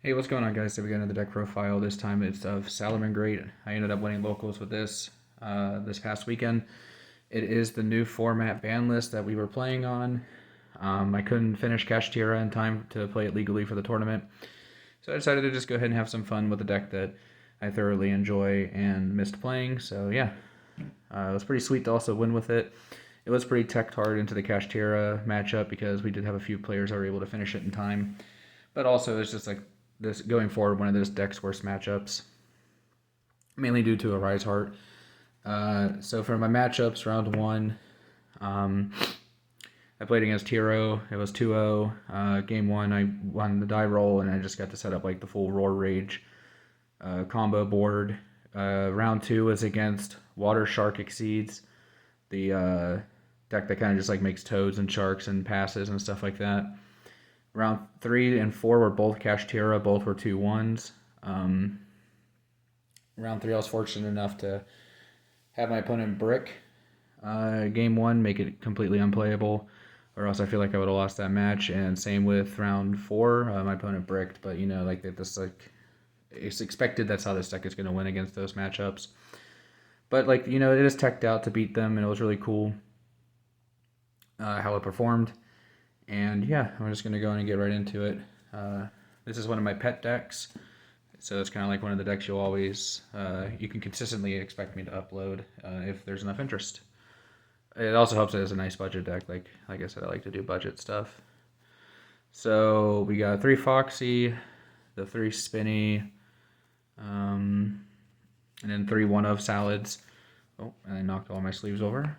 Hey, what's going on, guys? So we got another deck profile. This time it's of Salamangreat. I ended up winning locals with this this past weekend. It is the new format ban list that we were playing on. I couldn't finish Kashtira in time to play it legally for the tournament, so I decided to just go ahead and have some fun with a deck that I thoroughly enjoy and missed playing. So yeah, it was pretty sweet to also win with it. It was pretty tech hard into the Kashtira matchup because we did have a few players that were able to finish it in time. But also, it's just like this going forward, one of this deck's worst matchups, mainly due to a Rise Heart. So for my matchups, round one, I played against Hero. It was 2-0. Game one, I won the die roll, and I just got to set up like the full Roar Rage combo board. Round two was against Water Shark Exceeds, the deck that kind of just like makes toads and sharks and passes and stuff like that. Round 3 and 4 were both Kashtira, both were 2-1s. Round 3, I was fortunate enough to have my opponent brick game 1, make it completely unplayable, or else I feel like I would have lost that match. And same with round 4, my opponent bricked, but you know, like this, like it's expected that's how this deck is going to win against those matchups. But like you know, it is teched out to beat them, and it was really cool how it performed. And yeah, I'm just going to go in and get right into it. This is one of my pet decks, so it's kind of like one of the decks you can consistently expect me to upload if there's enough interest. It also helps that it's a nice budget deck. Like I said, I like to do budget stuff. So we got 3 Foxy, the 3 Spinny, and then 3 one-of salads. Oh, and I knocked all my sleeves over.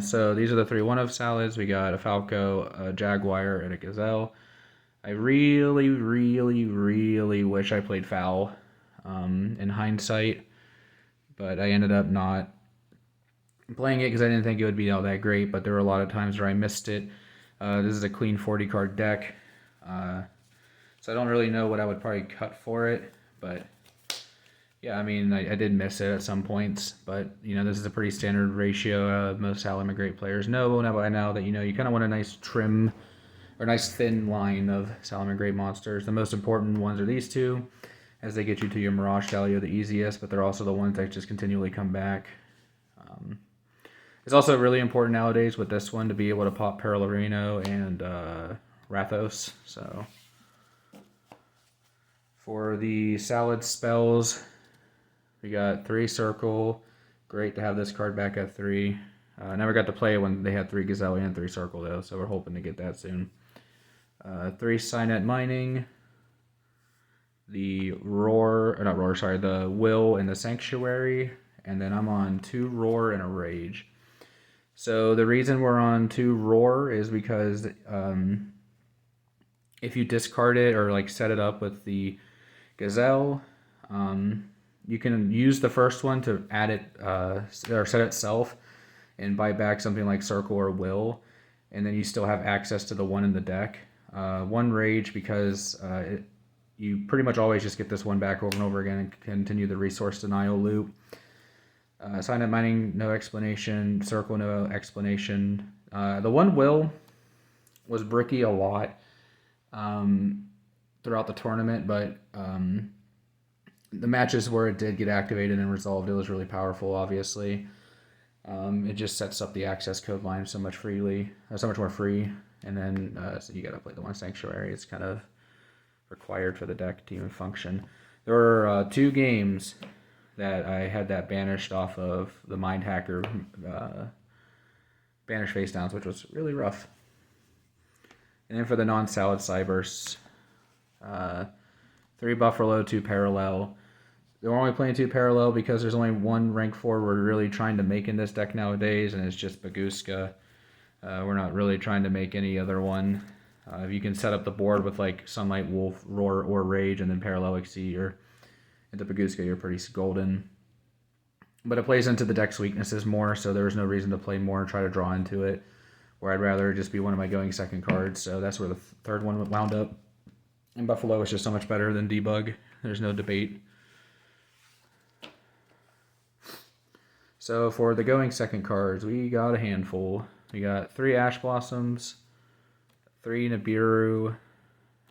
So these are the 3 one-of salads. We got a Falco, a Jaguar, and a Gazelle. I really, really, really wish I played Foul in hindsight, but I ended up not playing it because I didn't think it would be all that great, but there were a lot of times where I missed it. This is a clean 40 card deck, so I don't really know what I would probably cut for it, but yeah, I mean, I did miss it at some points, but you know, this is a pretty standard ratio. Most Salamangreat players know by now that you know you kind of want a nice trim or nice thin line of Salamangreat monsters. The most important ones are these two, as they get you to your Mirage Galio the easiest, but they're also the ones that just continually come back. It's also really important nowadays with this one to be able to pop Perlarino and Rathos. So for the salad spells, we got 3 Circle. Great to have this card back at 3. I never got to play it when they had 3 Gazelle and 3 Circle though, so we're hoping to get that soon. 3 Signet Mining, the the Will and the Sanctuary, and then I'm on 2 Roar and a Rage. So the reason we're on 2 Roar is because if you discard it or like set it up with the Gazelle, you can use the first one to add it or set itself and buy back something like Circle or Will, and then you still have access to the one in the deck. 1 Rage because you pretty much always just get this one back over and over again and continue the resource denial loop. Signet Mining, no explanation. Circle, no explanation. The 1 Will was bricky a lot throughout the tournament, but the matches where it did get activated and resolved, it was really powerful, obviously. It just sets up the access code line so much more free. And then so you gotta play the 1 Sanctuary. It's kind of required for the deck to even function. There were 2 games that I had that banished off of the Mind Hacker banish face downs, which was really rough. And then for the non-salad Cybers, 3 Buffalo, 2 Parallel. We're only playing 2 Parallel because there's only 1 rank 4 we're really trying to make in this deck nowadays, and it's just Baguska. We're not really trying to make any other one. If you can set up the board with like Sunlight Wolf, Roar, or Rage, and then Parallel Exceed, or into Baguska, you're pretty golden. But it plays into the deck's weaknesses more, so there was no reason to play more and try to draw into it, where I'd rather just be one of my going second cards. So that's where the 3rd one wound up. And Buffalo is just so much better than Debug. There's no debate. So for the going second cards, we got a handful. We got 3 Ash Blossoms, 3 Nibiru,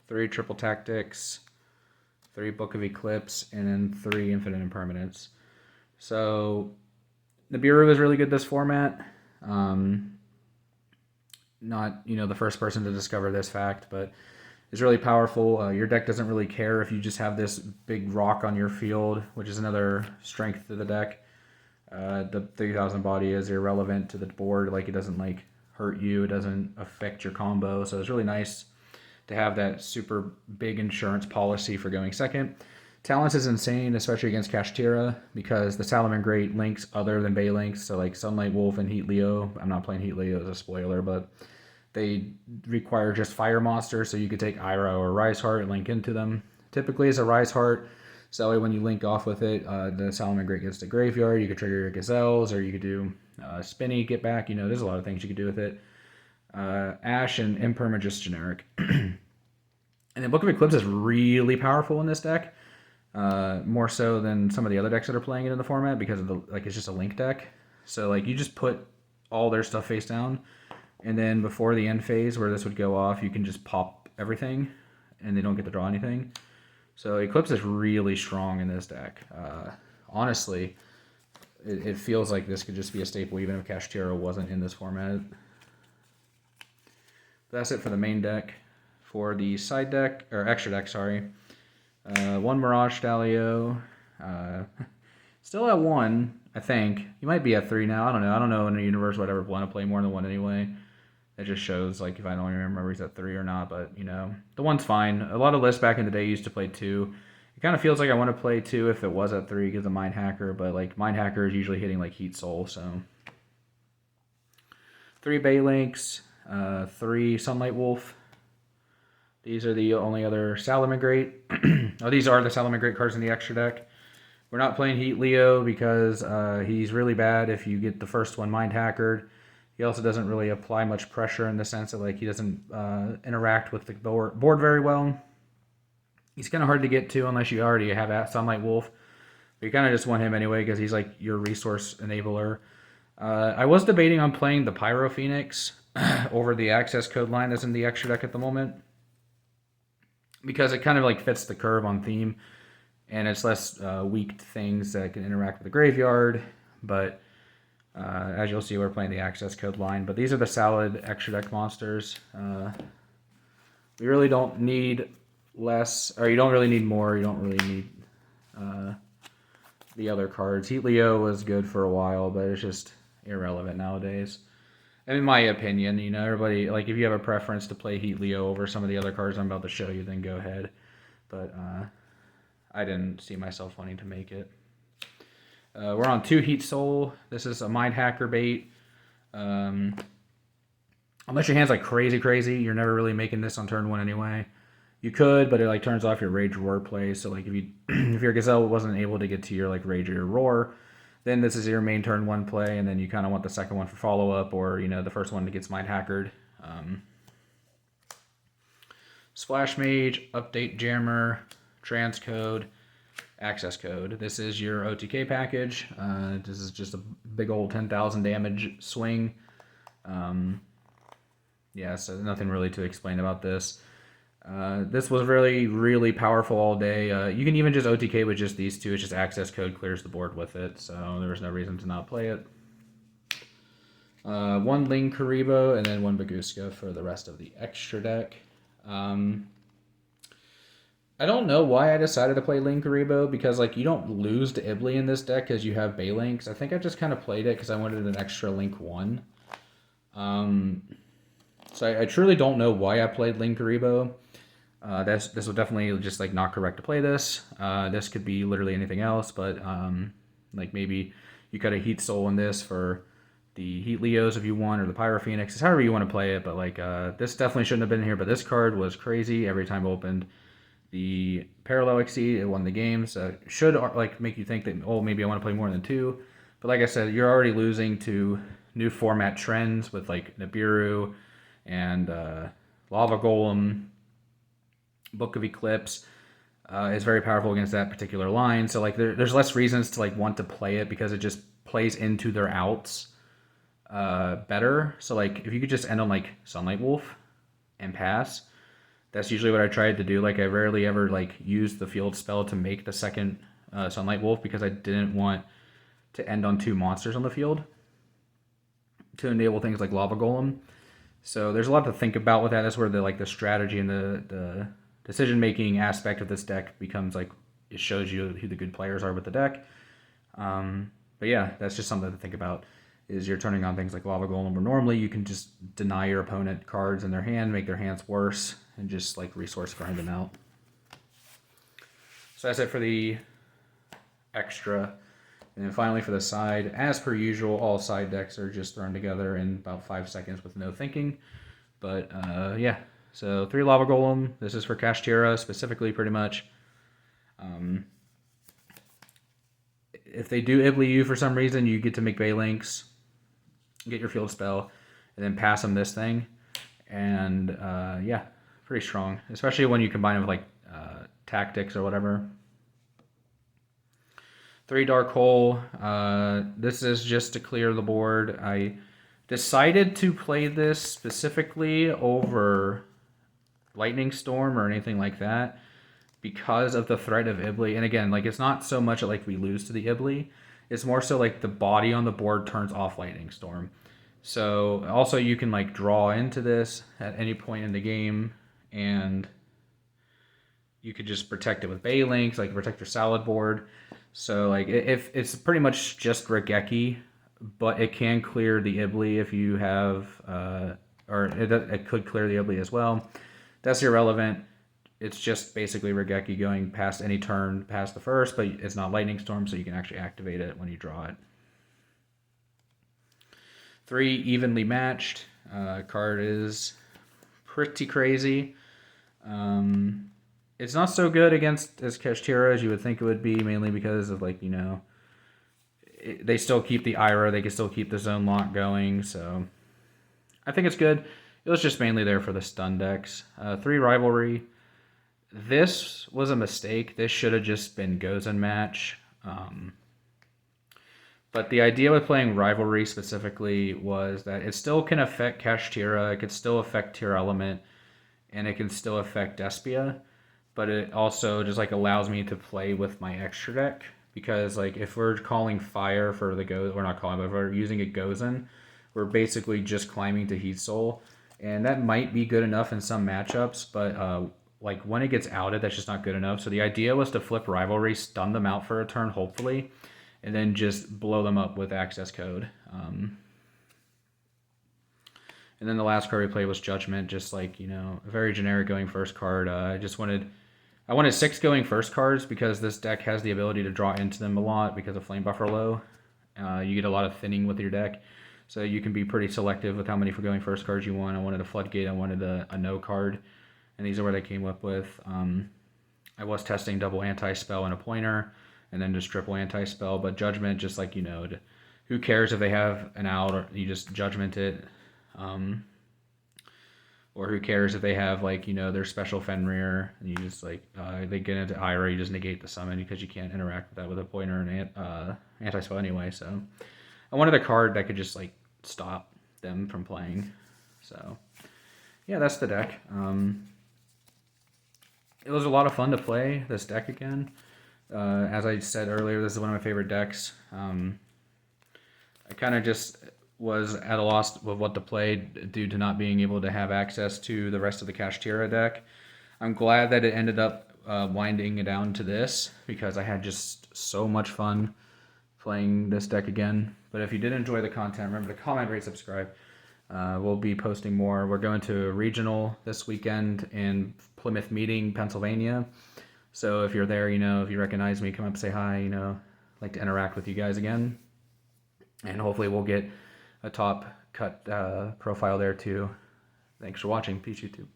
3 Triple Tactics, 3 Book of Eclipse, and then 3 Infinite Impermanence. So Nibiru is really good this format. Not the first person to discover this fact, but it's really powerful. Your deck doesn't really care if you just have this big rock on your field, which is another strength to the deck. The 3000 body is irrelevant to the board. Like, it doesn't hurt you. It doesn't affect your combo. So it's really nice to have that super big insurance policy for going second. Talents is insane, especially against Kashtira, because the Salamangreat links other than Bay links. So Sunlight Wolf and Heat Leo. I'm not playing Heat Leo as a spoiler, but they require just fire monsters, so you could take Ira or Rise Heart and link into them. Typically it's a Rise Heart, so that way when you link off with it, the Salamangreat gets to graveyard. You could trigger your Gazelles, or you could do Spinny, get back. There's a lot of things you could do with it. Ash and Imperma just generic. And then Book of Eclipse is really powerful in this deck. More so than some of the other decks that are playing it in the format, because of it's just a link deck. So you just put all their stuff face down, and then before the end phase where this would go off, you can just pop everything, and they don't get to draw anything. So Eclipse is really strong in this deck. Honestly, it feels like this could just be a staple even if Kashtira wasn't in this format. That's it for the main deck. For the side deck, or extra deck, sorry. 1 Mirage Stalio. Still at 1, I think. You might be at 3 now. I don't know. I don't know in the universe would ever want to play more than 1 anyway. It just shows if I don't even remember he's at 3 or not. But the 1's fine. A lot of lists back in the day used to play 2. It kind of feels like I want to play 2 if it was at 3 because of Mind Hacker. But Mind Hacker is usually hitting Heat Soul. So 3 Bay Links. 3 Sunlight Wolf. These are the only other Salamangreat. Oh, these are the Salamangreat cards in the extra deck. We're not playing Heat Leo because he's really bad if you get the first one Mind Hackered. He also doesn't really apply much pressure in the sense that he doesn't interact with the board very well. He's kind of hard to get to unless you already have Sunlight Wolf. But you kind of just want him anyway because he's your resource enabler. I was debating on playing the Pyro Phoenix over the access code line that's in the extra deck at the moment, because it kind of fits the curve on theme, and it's less weak things that can interact with the graveyard. But as you'll see, we're playing the access code line. But these are the solid extra deck monsters. We really don't need less, or you don't really need more. You don't really need the other cards. Heat Leo was good for a while, but it's just irrelevant nowadays. And in my opinion, everybody, if you have a preference to play Heat Leo over some of the other cards I'm about to show you, then go ahead. But I didn't see myself wanting to make it. We're on 2 Heat Soul. This is a Mind Hacker bait. Unless your hand's crazy, you're never really making this on turn 1 anyway. You could, but it turns off your Rage Roar play. So if you if your Gazelle wasn't able to get to your Rage or your Roar, then this is your main turn 1 play, and then you kind of want the second one for follow-up, or, the first one that gets Mind Hackered. Splash Mage, Update Jammer, Transcode, Access Code. This is your OTK package. This is just a big old 10,000 damage swing. Yeah, so nothing really to explain about this. This was really, really powerful all day. You can even just OTK with just these 2. It's just access code clears the board with it, so there was no reason to not play it. 1 Ling Karibo, and then 1 Baguska for the rest of the extra deck. I don't know why I decided to play Ling Karibo, because you don't lose to Ibly in this deck because you have Bay Links. I think I just kind of played it because I wanted an extra Link 1. So I truly don't know why I played Ling Karibo. This was definitely just not correct to play this. This could be literally anything else, but maybe you cut a Heat Soul in this for the Heat Leos if you want, or the Pyro Phoenix. It's however you want to play it, but this definitely shouldn't have been here. But this card was crazy. Every time opened the Parallel Exceed, it won the game. So it should make you think that, oh, maybe I want to play more than 2. But like I said, you're already losing to new format trends with Nibiru and Lava Golem. Book of Eclipse is very powerful against that particular line. So there's less reasons to want to play it because it just plays into their outs better. So if you could just end on Sunlight Wolf and pass, That's usually what I tried to do. Like I rarely ever like use the field spell to make the second Sunlight Wolf because I didn't want to end on 2 monsters on the field to enable things like Lava Golem. So there's a lot to think about with that. That's where the strategy and the decision making aspect of this deck becomes like it shows you who the good players are with the deck. But yeah, that's just something to think about. Is you're turning on things like Lava Golem, where normally you can just deny your opponent cards in their hand, make their hands worse, and just like resource grind them out. So that's it for the extra. And then finally for the side, as per usual, all side decks are just thrown together in about 5 seconds with no thinking. But yeah, so 3 Lava Golem. This is for Kashtira specifically, pretty much. If they do Ibly you for some reason, you get to make Baylinks, get your field spell, and then pass them this thing. And yeah, pretty strong, especially when you combine it with like tactics or whatever. 3 Dark Hole. This is just to clear the board. I decided to play this specifically over Lightning Storm or anything like that because of the threat of Ibly. And again, like it's not so much like we lose to the Ibly. It's more so like the body on the board turns off Lightning Storm. So also you can like draw into this at any point in the game, and you could just protect it with Baylinks, like protect your salad board. So like if it's pretty much just Regeki, but it can clear the Ibly if you have, or it could clear the Ibly as well. That's irrelevant. It's just basically Regeki going past any turn past the first, but it's not Lightning Storm, so you can actually activate it when you draw it. 3 Evenly Matched. Card is pretty crazy. It's not so good against as Kashtira as you would think it would be, mainly because of like, they still keep the Ira, they can still keep the Zone Lock going, so I think it's good. It was just mainly there for the stun decks. 3 Rivalry. This was a mistake. This should have just been Gozen Match. But the idea with playing Rivalry specifically was that it still can affect Kashtira, it can still affect Tier Element, and it can still affect Despia. But it also just like allows me to play with my extra deck, because like if we're calling fire for the we're not calling, but if we're using a Gozen, we're basically just climbing to Heat Soul, and that might be good enough in some matchups, but like when it gets outed, that's just not good enough. So the idea was to flip Rivalry, stun them out for a turn, hopefully, and then just blow them up with Access Code. And then the last card we played was Judgment, just like, a very generic going first card. I wanted 6 going first cards because this deck has the ability to draw into them a lot because of Flame Buffer low. You get a lot of thinning with your deck, so you can be pretty selective with how many for going first cards you want. I wanted a Floodgate, I wanted a no card, and these are what I came up with. I was testing double anti-spell and a pointer, and then just triple anti-spell, but Judgment, just like, who cares if they have an out, or you just Judgment it. Or who cares if they have, like, their special Fenrir, and you just, like, they get into Ira, you just negate the summon because you can't interact with that with a pointer and anti-spell anyway, so I wanted a card that could just, like, stop them from playing. So, yeah, that's the deck. It was a lot of fun to play this deck again. As I said earlier, this is one of my favorite decks. I kind of just was at a loss of what to play due to not being able to have access to the rest of the Kashtira deck. I'm glad that it ended up winding it down to this, because I had just so much fun playing this deck again. But if you did enjoy the content, remember to comment, rate, subscribe. We'll be posting more. We're going to a regional this weekend in Plymouth Meeting, Pennsylvania. So if you're there, if you recognize me, come up, say hi, like to interact with you guys again. And hopefully we'll get a top cut profile there too. Thanks for watching. Peace, YouTube.